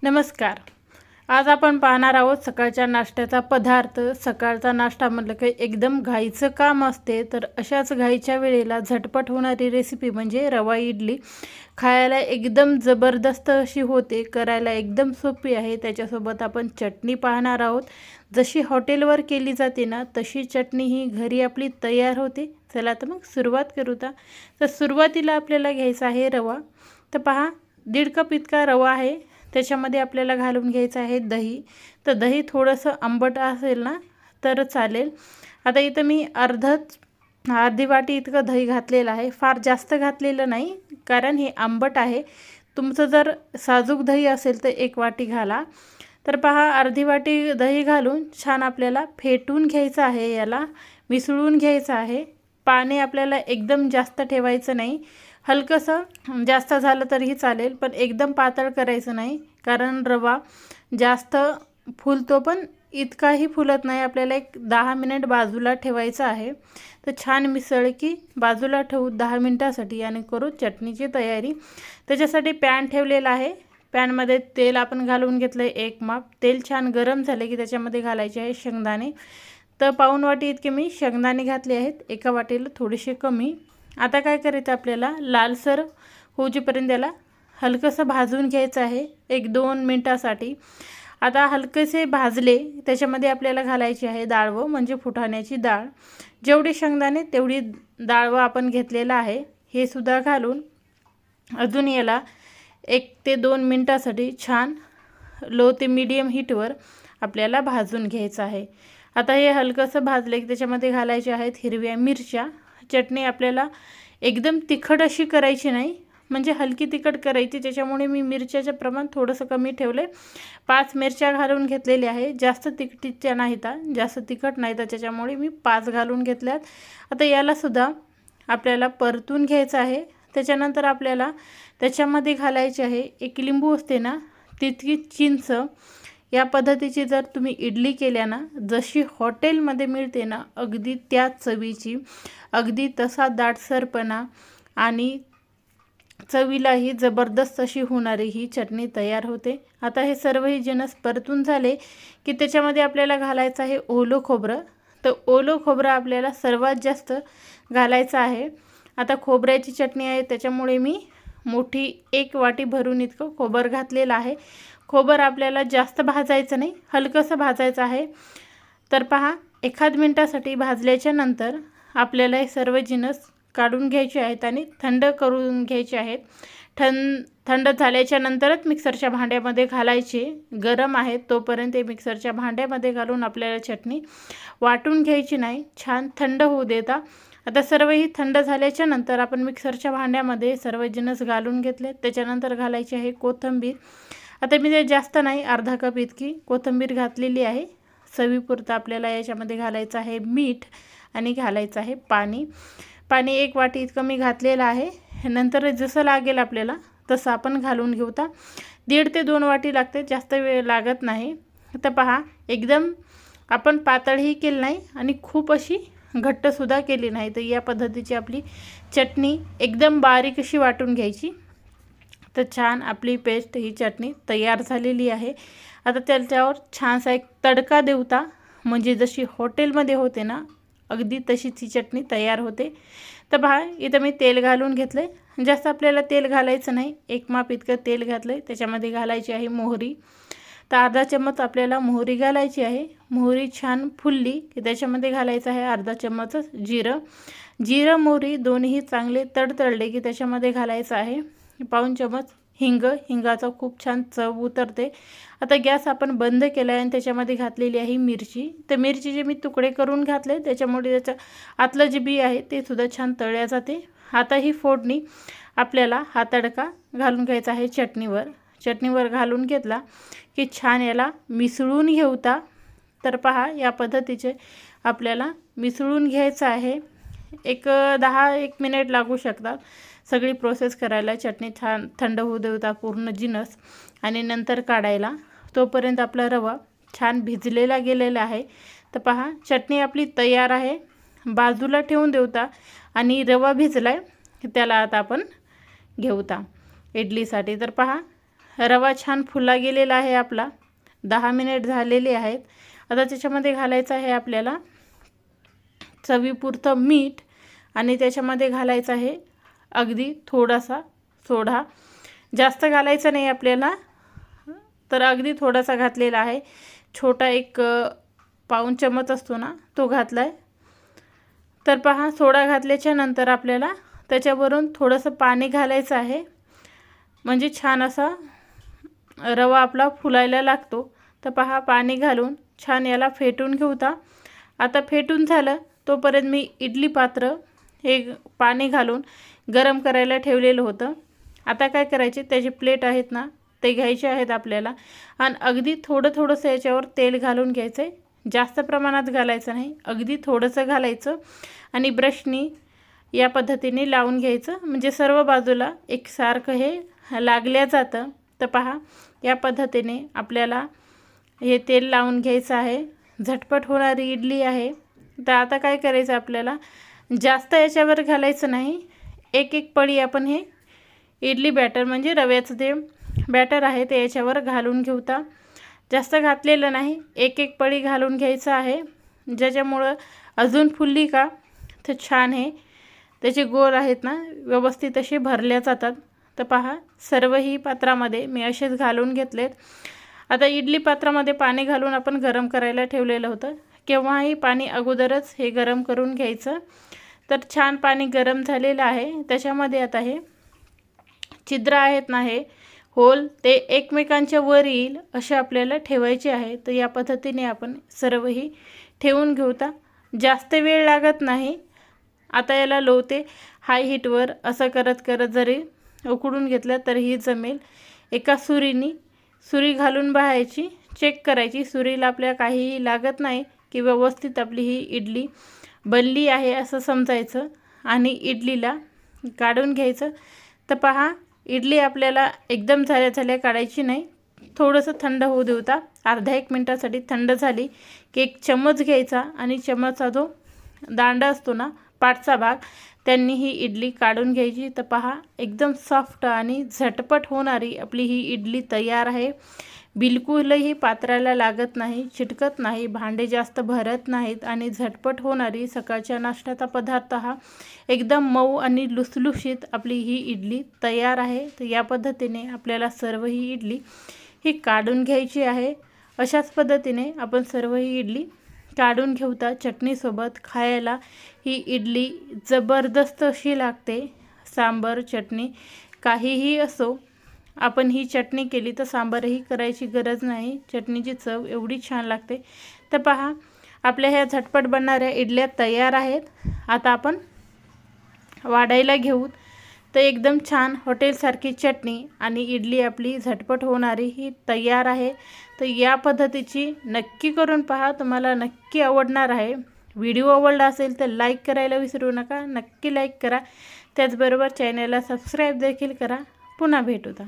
नमस्कार. आज आपण पाहणार आहोत सकाळच्या नाश्त्याचा पदार्थ. सकाळचा नाश्ता म्हटलं की एकदम घाईचं काम असते, तर अशाच घाईच्या वेळेला झटपट होणारी रेसिपी म्हणजे रवा इडली. खायला एकदम जबरदस्त अशी होते, करायला एकदम सोपी आहे. त्याच्यासोबत आपण चटणी पाहणार आहोत. जशी हॉटेलवर केली जाते ना तशी चटणी ही घरी आपली तयार होते. चला तर मग सुरुवात करू. तर सुरुवातीला आपल्याला घ्यायचा आहे रवा. तर पहा, 1.5 कप इतका रवा आहे. त्याच्यामध्ये आपल्याला घालून घ्यायचं आहे दही. तर दही थोडंसं आंबट असेल ना तर चालेल. आता इथं मी अर्धी वाटी इतकं दही घातलेलं आहे. फार जास्त घातलेलं नाही, कारण हे आंबट आहे. तुमचं जर साजूक दही असेल तर 1 वाटी घाला. तर पहा, अर्धी वाटी दही घालून छान आपल्याला फेटून घ्यायचं आहे, याला मिसळून घ्यायचं आहे. पाणी आपल्याला एकदम जास्त ठेवायचं नाही, हलकंसं जास्त झालं तरीही चालेल, पण एकदम पातळ करायचं नाही, कारण रवा जास्त फुलतो पण इतकाही फुलत नाही. आपल्याला एक 10 मिनिट बाजूला ठेवायचं आहे. तर छान मिसळ की बाजूला ठेवू 10 मिनिटासाठी आणि करू चटणीची तयारी. त्याच्यासाठी पॅन ठेवलेला आहे. पॅनमध्ये तेल आपण घालून घेतलं आहे 1 माप. तेल छान गरम झाले की त्याच्यामध्ये घालायचे आहे शेंगदाणे. तर पाऊण वाटी इतके मी शेंगदाणे घातले आहेत, एका वाटीला थोडेसे कमी. आता काय करायचं, आपल्याला लालसर होईपर्यंत त्याला हलकंसं भाजून घ्यायचं आहे 1-2 मिनटासाठी. आता हलकेसे भाजले त्याच्यामध्ये आपल्याला घालायची आहे डाळवं, म्हणजे फुटाण्याची डाळ. जेवढे शेंगदाणे तेवढी डाळवं आपण घेतलेलं आहे. हे सुद्धा घालून अजून याला 1 ते 2 मिनटासाठी छान लो ते मीडियम हीटवर आपल्याला भाजून घ्यायचं आहे. आता हे हलकंसं भाजले की त्याच्यामध्ये घालायचे आहेत हिरव्या मिरच्या. चटणी आपल्याला एकदम तिखट अशी करायची नाही, म्हणजे हलकी तिखट करायची. त्याच्यामुळे मी मिरच्याचं प्रमाण थोडंसं कमी ठेवले. 5 मिरच्या घालून घेतलेल्या आहे. जास्त तिखटीच्या नाहीत, जास्त तिखट नाही, तर त्याच्यामुळे मी 5 घालून घेतल्यात. आता यालासुद्धा आपल्याला परतून घ्यायचं आहे. त्याच्यानंतर आपल्याला त्याच्यामध्ये घालायचे आहे 1 लिंबू असते ना तितकी चिंच. या पद्धतीची जर तुम्ही इडली केल्या ना, जशी हॉटेलमध्ये मिळते ना अगदी त्या चवीची, अगदी तसा दाटसरपणा आणि चवीलाही जबरदस्त अशी होणारी ही चटणी तयार होते. आता हे सर्वही जिन्नस परतून झाले की त्याच्यामध्ये आपल्याला घालायचं आहे ओलं खोबरं. तर ओलं खोबरं आपल्याला सर्वात जास्त घालायचं आहे. आता खोबऱ्याची चटणी आहे त्याच्यामुळे मी मोठी 1 वाटी भरून इतकं खोबरं घातलेलं आहे. खोबरं आपल्याला जास्त भाजायचं नाही, हलकंसं भाजायचं आहे. तर पहा, 1 मिनिटासाठी भाजल्याच्या नंतर आपल्याला हे सर्व जिन्नस काढून घ्यायचे आहेत आणि थंड करून घ्यायचे आहेत. थंड झाल्याच्या नंतरच मिक्सरच्या भांड्यामध्ये घालायचे. गरम आहेत तोपर्यंत मिक्सरच्या भांड्यामध्ये घालून आपल्याला चटणी वाटून घ्यायची नाही, छान थंड होऊ देता. आता सर्वही थंड झाल्याच्या नंतर आपण मिक्सरच्या भांड्यामध्ये सर्व जिन्नस घालून घेतले. त्याच्यानंतर घालायची आहे कोथिंबीर. आता मी ते जास्त नाही, अर्धा कप इतकी कोथिंबीर घातलेली आहे. चवीपुरतं आपल्याला याच्यामध्ये घालायचं आहे मीठ आणि घालायचं आहे पाणी. 1 वाटी इतकं मी घातलेलं आहे. नंतर जसं लागेल आपल्याला तसं आपण घालून घेऊ. 1.5 ते 2 वाटी लागते, जास्त वेळ लागत नाही. तर पहा, एकदम आपण पातळही केली नाही आणि खूप अशी घट्टसुद्धा केली नाही. तर या पद्धतीची आपली चटणी एकदम बारीक अशी वाटून घ्यायची. तर छान आपली पेस्ट ही चटणी तयार झालेली आहे. आता त्याच्यावर छानसा एक तडका देऊता, म्हणजे जशी हॉटेलमध्ये होते ना अगदी तशीच ही चटणी तयार होते. तर पहा, इथं मी तेल घालून घेतलं आहे. जास्त आपल्याला तेल घालायचं नाही, 1 माप इतकं तेल घातलं आहे. त्याच्यामध्ये घालायची आहे मोहरी. तर अर्धा चम्मच आपल्याला मोहरी घालायची आहे. मोहरी छान फुलली की त्याच्यामध्ये घालायचं आहे अर्धा चम्मच जिरं मोहरी दोन्ही चांगले तडतडले की त्याच्यामध्ये घालायचं आहे पाऊण चम्मच हिंगाचा खूप छान चव उतरते. आता गॅस आपण बंद केला आहे आणि त्याच्यामध्ये घातलेली आहे मिरची. तर मिरचीचे मी तुकडे करून घातले, त्याच्यामुळे त्याचं आतलं जे बी आहे ते सुद्धा छान तळल्या जाते. आता ही फोडणी आपल्याला हा तडका घालून घ्यायचा आहे चटणीवर घालून घेतला की छान याला मिसळून घेऊता. तर पहा, या पद्धतीचे आपल्याला मिसळून घ्यायचं आहे. 1 मिनिट लागू शकतात सगळी प्रोसेस करायला. चटणी छान थंड होऊ देता पूर्ण जिन्नस आणि नंतर काढायला. तोपर्यंत आपला रवा छान भिजलेला गेलेला आहे. तर पहा, चटणी आपली तयार आहे. बाजूला ठेवून देऊता आणि रवा भिजलाय त्याला आता आपण घेऊता इडलीसाठी. तर पहा, रवा छान फुला गेलेला आहे आपला, 10 मिनिट झालेले आहेत। आता त्याच्यामध्ये घालायचं आहे आपल्याला चवीपुरतं मीठ आणि त्याच्यामध्ये घालायचं आहे अगदी थोडासा सोडा, जास्त घालायचं नाही आपल्याला, तर अगदी थोडासा घातलेला आहे। छोटा एक पाऊण चमच असतो ना, तो घातलाय। तर पहा, सोडा घातल्याच्या नंतर आपल्याला त्याच्यावरून थोडंसं पाणी घालायचं आहे, म्हणजे छान असा रवा आपला फुलायला लागतो। तर पहा, पाणी घालून छान याला फेटून घेऊता। आता फेटून झालं तोपर्यंत मी इडली पात्र हे पाणी घालून गरम करायला ठेवलेलं होतं। आता काय करायचे, त्याचे प्लेट आहेत ना ते घ्यायचे आहेत आपल्याला आणि अगदी थोडंसं याच्यावर तेल घालून घ्यायचं आहे, जास्त प्रमाणात घालायचं नाही, अगदी थोडंसं घालायचं आणि ब्रशनी या पद्धतीने लावून घ्यायचं, म्हणजे सर्व बाजूला एकसारखं हे लागल्या जातं। तर पहा, या पद्धतीने आपल्याला हे तेल लावून घ्यायचं आहे। झटपट होणारी इडली आहे। तर आता काय करायचं आपल्याला, जास्त याच्यावर घालायचं नाही, एक पळी आपण हे इडली बॅटर म्हणजे रव्याचं ते बॅटर आहे ते याच्यावर घालून घेऊता। जास्त घातलेलं नाही, एक पळी घालून घ्यायचं आहे, ज्याच्यामुळं अजून फुलली का तर छान हे त्याचे गोल आहेत ना व्यवस्थित असे भरल्या जातात। तर पहा, सर्वही पात्रामध्ये मी असेच घालून घेतलेत। आता इडली पात्रामध्ये पाणी घालून आपण गरम करायला ठेवलेलं होतं, केव्हाही पाणी अगोदरच हे गरम करून घ्यायचं। तर छान पाणी गरम झालेलं आहे, त्याच्यामध्ये आता हे छिद्र आहेत ना, हे होल ते एकमेकांच्या वर येईल असे आपल्याला ठेवायचे आहे। तर या पद्धतीने आपण सर्वही ठेवून घेऊता, जास्त वेळ लागत नाही। आता याला लो ते हाय हीटवर असं करत जरी उकडून घेतलं तरीही जमेल। एका सुरी घालून पाहायची, चेक करायची, सुरीला आपल्या काहीही लागत नाही की व्यवस्थित आपली ही इडली बनली आहे असं समजायचं आणि इडलीला काढून घ्यायचं। तर पहा, इडली आपल्याला एकदम झाल्या काढायची नाही, थोडंसं थंड होऊ देऊता। अर्धा 1 मिनिटासाठी थंड झाली की एक चम्मच घ्यायचा आणि चम्मचचा जो दांडा असतो ना, पाठचा भाग, त्यांनी ही इडली काढून घ्यायची। तर पहा, एकदम सॉफ्ट आणि झटपट होणारी आपली ही इडली तयार आहे। बिलकुलही पात्राला लागत नाही, चिटकत नाही, भांडे जास्त भरत नाहीत आणि झटपट होणारी सकाळच्या नाश्त्याचा पदार्थ हा एकदम मऊ आणि लुसलुशीत आपली ही इडली तयार आहे। तर या पद्धतीने आपल्याला सर्व ही इडली ही काढून घ्यायची आहे। अशाच पद्धतीने आपण सर्व ही इडली काढून घेऊता। चटणीसोबत खायला ही इडली जबरदस्त अशी लागते। सांबर चटणी काहीही असो, आपण ही चटणी केली तर सांबारही करायची गरज नाही, चटणीची चव एवढी छान लागते। तर पहा, आपल्या ह्या झटपट बनणाऱ्या इडल्या तयार आहेत। आता आपण वाढायला घेऊ। तर एकदम छान हॉटेलसारखी चटणी आणि इडली आपली झटपट होणारी ही तयार आहे। तर या पद्धतीची नक्की करून पहा, तुम्हाला नक्की आवडणार आहे। व्हिडिओ आवडला असेल तर लाईक करायला विसरू नका, नक्की लाईक करा। त्याचबरोबर चॅनलला सबस्क्राईब देखील करा। पुन्हा भेटूया।